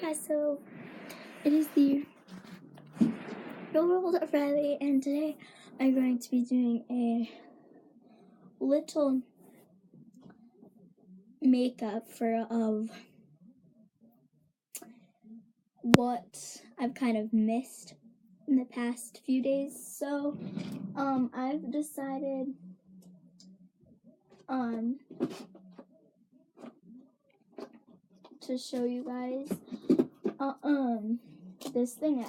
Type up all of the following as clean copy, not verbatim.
guys, so it is the real world of Rylee, and today I'm going to be doing a little makeup of what I've kind of missed in the past few days. So I've decided to show you guys this thing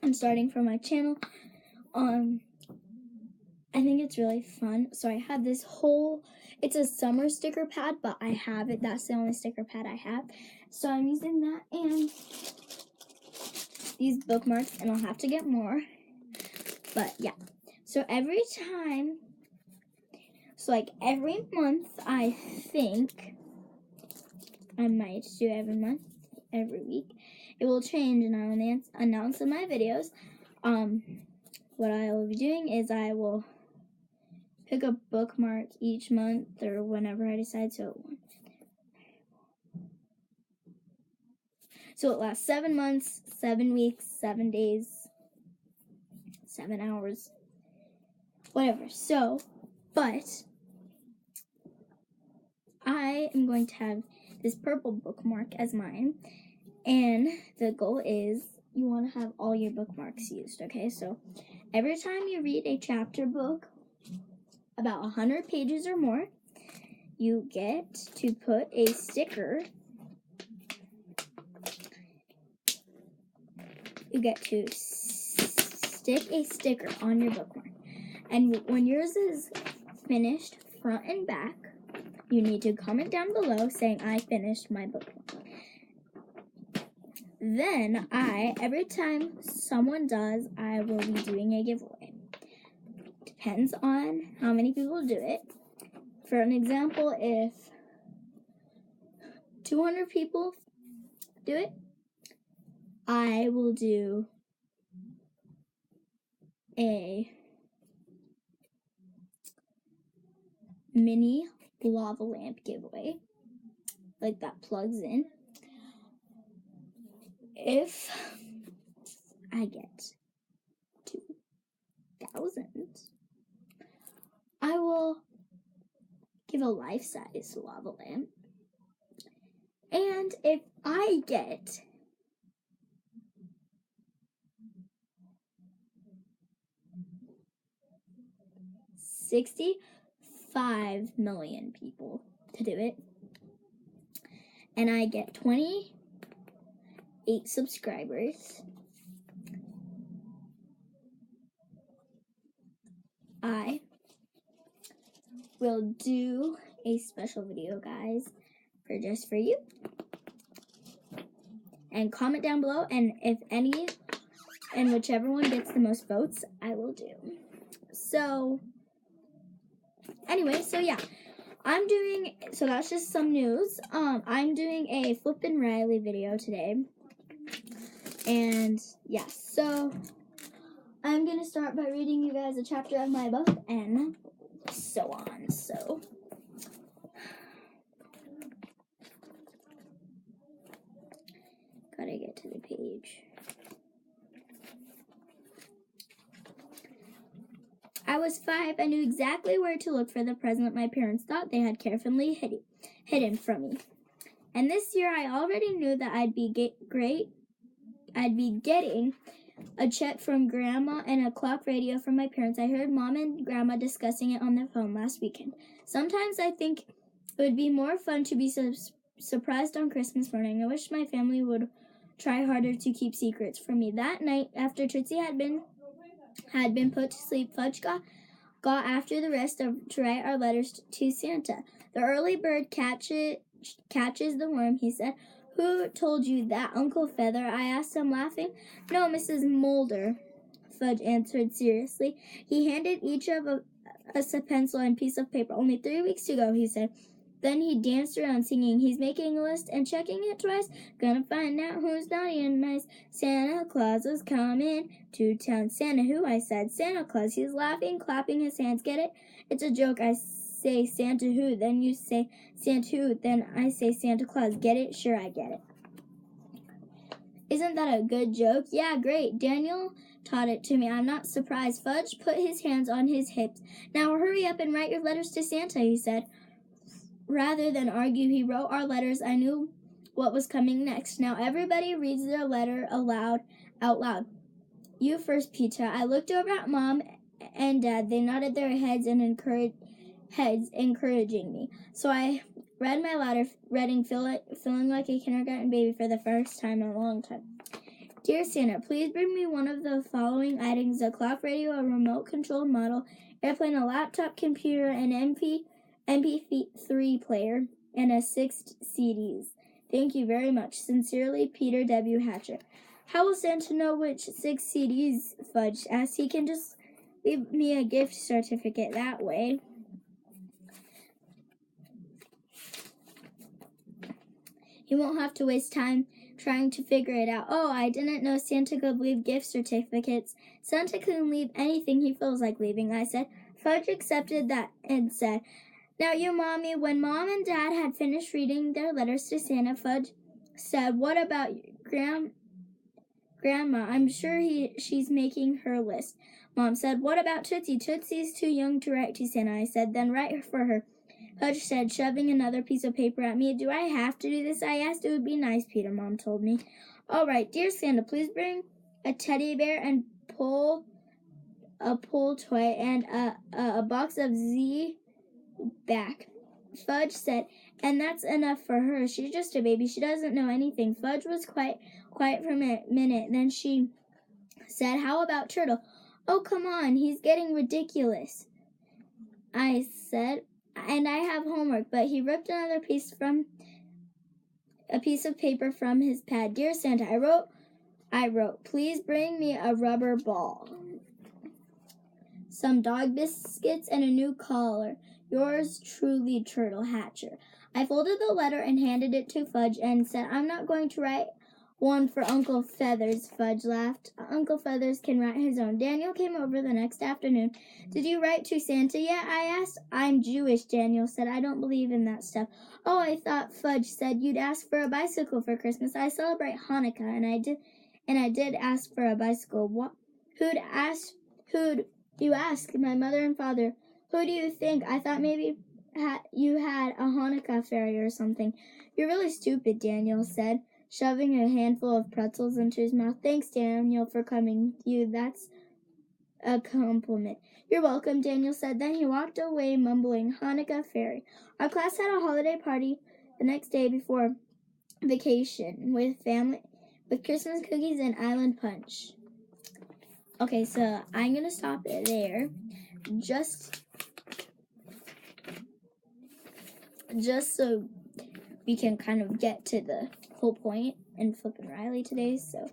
I'm starting for my channel. I think it's really fun. So I have this it's a summer sticker pad, but I have it. That's the only sticker pad I have. So I'm using that and these bookmarks, and I'll have to get more. But yeah. So every month, I think, I might do every month, every week. It will change, and I will announce in my videos. What I will be doing is I will pick a bookmark each month or whenever I decide. So it lasts 7 months, 7 weeks, 7 days, 7 hours, whatever. So, but I am going to have this purple bookmark as mine, and the goal is you want to have all your bookmarks used, okay? So every time you read a chapter book, about 100 pages or more, you get to put a sticker. You get to stick a sticker on your bookmark. And when yours is finished, front and back, you need to comment down below saying, I finished my bookmark. Then every time someone does, I will be doing a giveaway. Depends on how many people do it. For an example, if 200 people do it, I will do a mini lava lamp giveaway, like that plugs in. If I get 2,000, I will give a life-size lava lamp. And if I get 65 million people to do it, and I get 28 subscribers, I will do a special video, guys, just for you. And comment down below, and whichever one gets the most votes, I will do. So anyway, so yeah, so that's just some news. I'm doing a flippin Rylee video today. And yeah, so I'm gonna start by reading you guys a chapter of my book and so on. So gotta get to the page. I was 5. I knew exactly where to look for the present my parents thought they had carefully hidden from me. And this year I already knew that I'd be getting a check from Grandma and a clock radio from my parents. I heard Mom and Grandma discussing it on the phone last weekend. Sometimes I think it would be more fun to be surprised on Christmas morning. I wish my family would try harder to keep secrets from me. That night, after Tootsie had been put to sleep, Fudge got after the rest to write our letters to Santa. The early bird catches the worm, he said. Who told you that, Uncle Feather? I asked him, laughing. No, Mrs. Mulder, Fudge answered seriously. He handed each of us a pencil and piece of paper. Only 3 weeks to go, he said. Then he danced around singing. He's making a list and checking it twice. Gonna find out who's naughty and nice. Santa Claus is coming to town. Santa who? I said. Santa Claus. He's laughing, clapping his hands. Get it? It's a joke. I say Santa who. Then you say Santa who. Then I say Santa Claus. Get it? Sure, I get it. Isn't that a good joke? Yeah, great. Daniel taught it to me. I'm not surprised. Fudge put his hands on his hips. Now hurry up and write your letters to Santa, he said. Rather than argue, he wrote our letters. I knew what was coming next. Now everybody reads their letter out loud. You first, Peter. I looked over at Mom and Dad. They nodded their heads encouraging me. So I read my letter, feeling like a kindergarten baby for the first time in a long time. Dear Santa, please bring me one of the following items: a clock radio, a remote-controlled model airplane, a laptop computer, an MP3 player, and 6 CDs. Thank you very much. Sincerely, Peter W. Hatcher. How will Santa know which 6 CDs? Fudge asked. He can just leave me a gift certificate that way. He won't have to waste time trying to figure it out. Oh, I didn't know Santa could leave gift certificates. Santa can leave anything he feels like leaving, I said. Fudge accepted that and said, Now you, Mommy. When Mom and Dad had finished reading their letters to Santa, Fudge said, What about Grandma? I'm sure she's making her list. Mom said, What about Tootsie? Tootsie's too young to write to Santa, I said. Then write for her. Fudge said, shoving another piece of paper at me. Do I have to do this? I asked. It would be nice, Peter, Mom told me. All right, dear Santa, please bring a teddy bear and a pull toy and a box of Z back. Fudge said, and that's enough for her. She's just a baby. She doesn't know anything. Fudge was quiet for a minute. Then she said, How about Turtle? Oh, come on. He's getting ridiculous, I said. And I have homework. But he ripped a piece of paper from his pad. Dear Santa, I wrote, please bring me a rubber ball, some dog biscuits, and a new collar. Yours truly, Turtle Hatcher. I folded the letter and handed it to Fudge and said, I'm not going to write one for Uncle Feathers. Fudge laughed. Uncle Feathers can write his own. Daniel came over the next afternoon. Did you write to Santa yet? I asked. I'm Jewish, Daniel said. I don't believe in that stuff. Oh, I thought Fudge said you'd ask for a bicycle for Christmas. I celebrate Hanukkah, and I did ask for a bicycle. What? Who'd you ask? My mother and father. Who do you think? I thought maybe you had a Hanukkah fairy or something. You're really stupid, Daniel said, shoving a handful of pretzels into his mouth. Thanks, Daniel, for coming. That's a compliment. You're welcome, Daniel said. Then he walked away, mumbling, Hanukkah fairy. Our class had a holiday party the next day before vacation with Christmas cookies and island punch. Okay, so I'm going to stop it there. Just so we can kind of get to the whole point in Flippin' Rylee today. So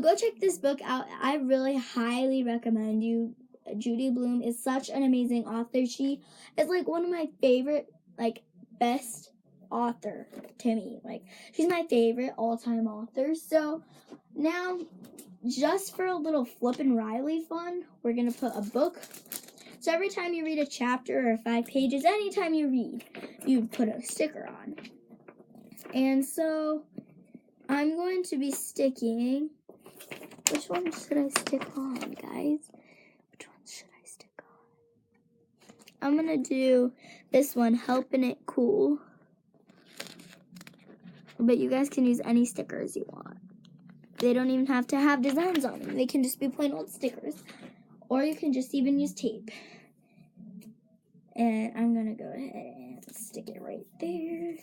go check this book out. I really highly recommend you. Judy Blume is such an amazing author. She is like one of my favorite, best author to me. She's my favorite all-time author. So now, just for a little Flippin' Rylee fun, we're going to put a book. So every time you read a chapter or 5 pages, anytime you read, you put a sticker on. And so I'm going to be sticking. Which one should I stick on, guys? Which one should I stick on? I'm going to do this one, Helping It Cool. But you guys can use any stickers you want. They don't even have to have designs on them. They can just be plain old stickers. Or you can just even use tape. And I'm going to go ahead and stick it right there.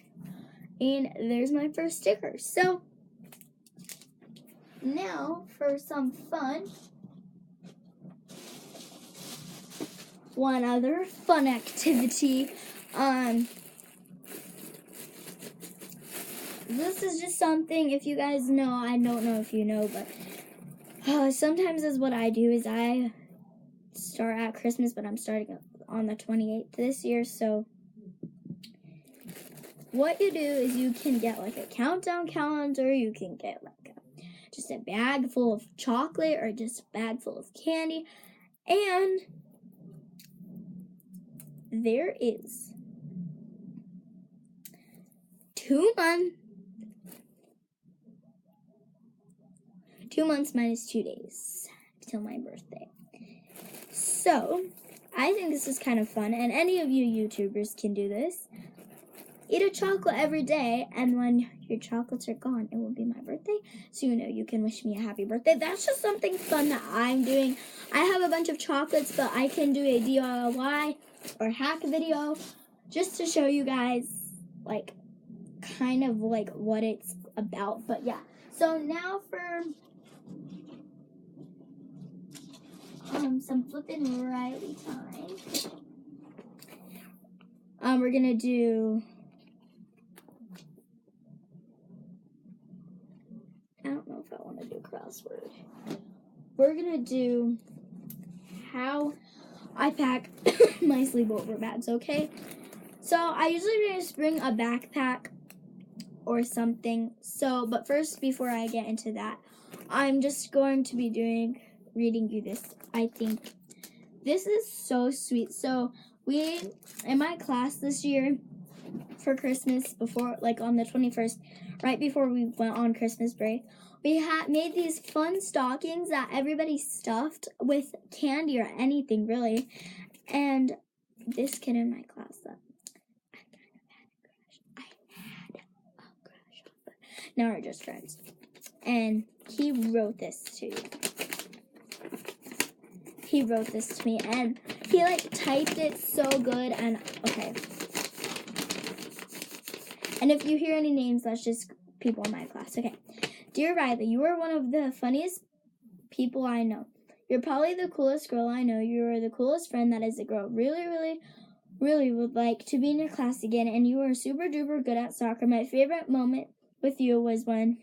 And there's my first sticker. So, now for some fun. One other fun activity. This is just something, if you guys know, I don't know if you know, but sometimes is what I do is I start at Christmas, but I'm starting on the 28th this year. So what you do is you can get a countdown calendar. You can get just a bag full of chocolate or just a bag full of candy. And there is 2 months 2 months minus 2 days till my birthday. So, I think this is kind of fun, and any of you YouTubers can do this. Eat a chocolate every day, and when your chocolates are gone, it will be my birthday, so you know you can wish me a happy birthday. That's just something fun that I'm doing. I have a bunch of chocolates, but I can do a DIY or hack video just to show you guys, like, kind of like what it's about. But yeah, so now for some flippin' Rylee time. We're gonna do, I don't know if I want to do crossword. We're gonna do how I pack my sleepover bags, okay? So I usually just bring a backpack or something. So, but first, before I get into that, I'm just going to be reading you this. I think this is so sweet. So in my class this year for Christmas, before, like on the 21st, right before we went on Christmas break, we had made these fun stockings that everybody stuffed with candy or anything really. And this kid in my class that I had a crush on, but now we're just friends. And he wrote this to me, and he like typed it so good. And okay, and if you hear any names, that's just people in my class. Okay, dear Rylee, you are one of the funniest people I know. You're probably the coolest girl I know. You are the coolest friend that is a girl really would like to be in your class again, and you are super duper good at soccer. My favorite moment with you was when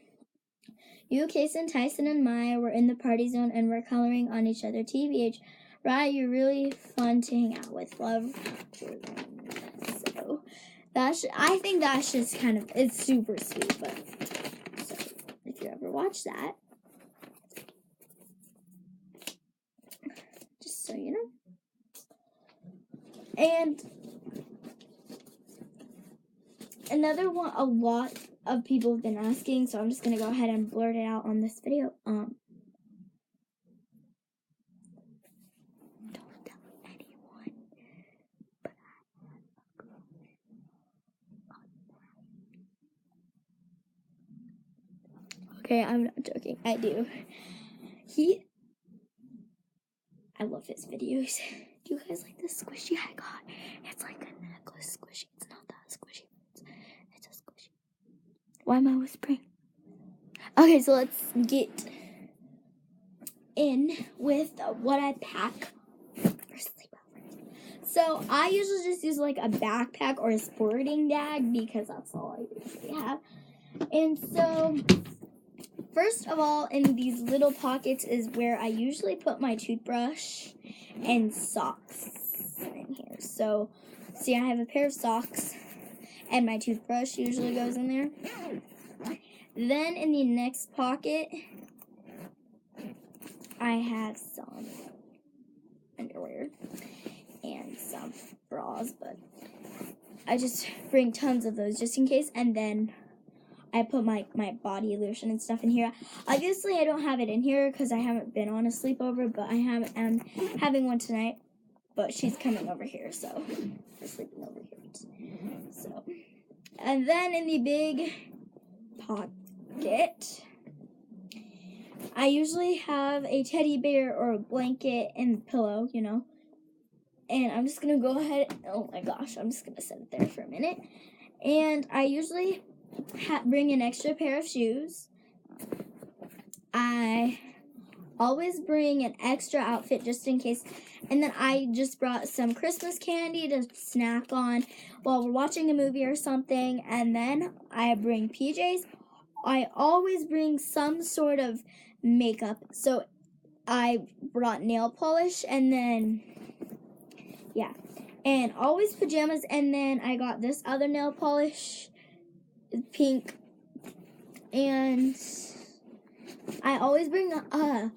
you, Kason, Tyson, and Maya were in the party zone and were coloring on each other. TBH, right? You're really fun to hang out with. Love, Jordan. So I think that's just kind of, it's super sweet. But so if you ever watch that, just so you know. And another one, a lot of people have been asking, so I'm just gonna go ahead and blurt it out on this video. Don't tell anyone, but I have a crush on that. Okay, I'm not joking. I do. I love his videos. Do you guys like the squishy I got? It's like a necklace squishy. It's not that squishy. It's a squishy. Why am I whispering? Okay, so let's get in with what I pack for sleepovers. So I usually just use like a backpack or a sporting bag because that's all I usually have. And so first of all, in these little pockets is where I usually put my toothbrush and socks in here. So, see, I have a pair of socks, and my toothbrush usually goes in there. Then in the next pocket, I have some underwear and some bras, but I just bring tons of those just in case. And then I put my body lotion and stuff in here. Obviously, I don't have it in here because I haven't been on a sleepover, but I am having one tonight. But she's coming over here, so we're sleeping over here. So, and then in the big pocket, I usually have a teddy bear or a blanket and pillow, you know. And I'm just gonna go ahead. Oh my gosh, I'm just gonna set it there for a minute. And I usually bring an extra pair of shoes. I always bring an extra outfit just in case. And then I just brought some Christmas candy to snack on while we're watching a movie or something. And then I bring PJs. I always bring some sort of makeup. So I brought nail polish and then, yeah. And always pajamas. And then I got this other nail polish, pink. And I always bring a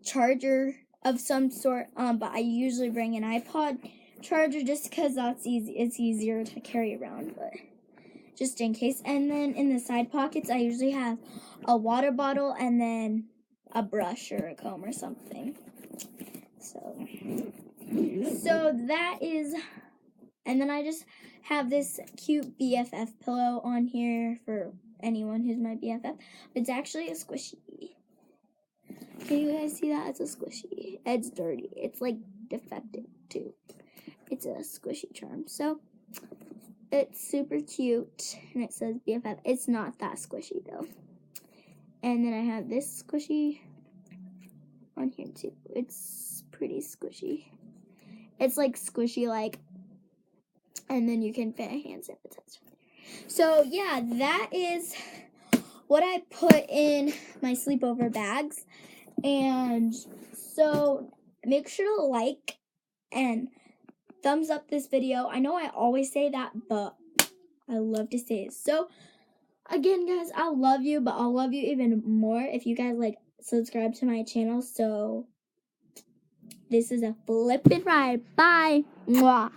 charger of some sort, but I usually bring an iPod charger just because that's easy. It's easier to carry around, but just in case. And then in the side pockets, I usually have a water bottle and then a brush or a comb or something. So that is, and then I just have this cute BFF pillow on here for anyone who's my BFF. It's actually a squishy. Can you guys see that? It's a squishy. It's dirty. It's like defective too. It's a squishy charm. So it's super cute, and it says BFF. It's not that squishy though. And then I have this squishy on here too. It's pretty squishy. It's like squishy like, and then you can fit a hand sanitizer. So yeah, that is what I put in my sleepover bags. And so make sure to like and thumbs up this video. I know I always say that, but I love to say it. So again, guys, I love you, but I'll love you even more if you guys like subscribe to my channel. So this is a flippin' ride. Bye. Mwah.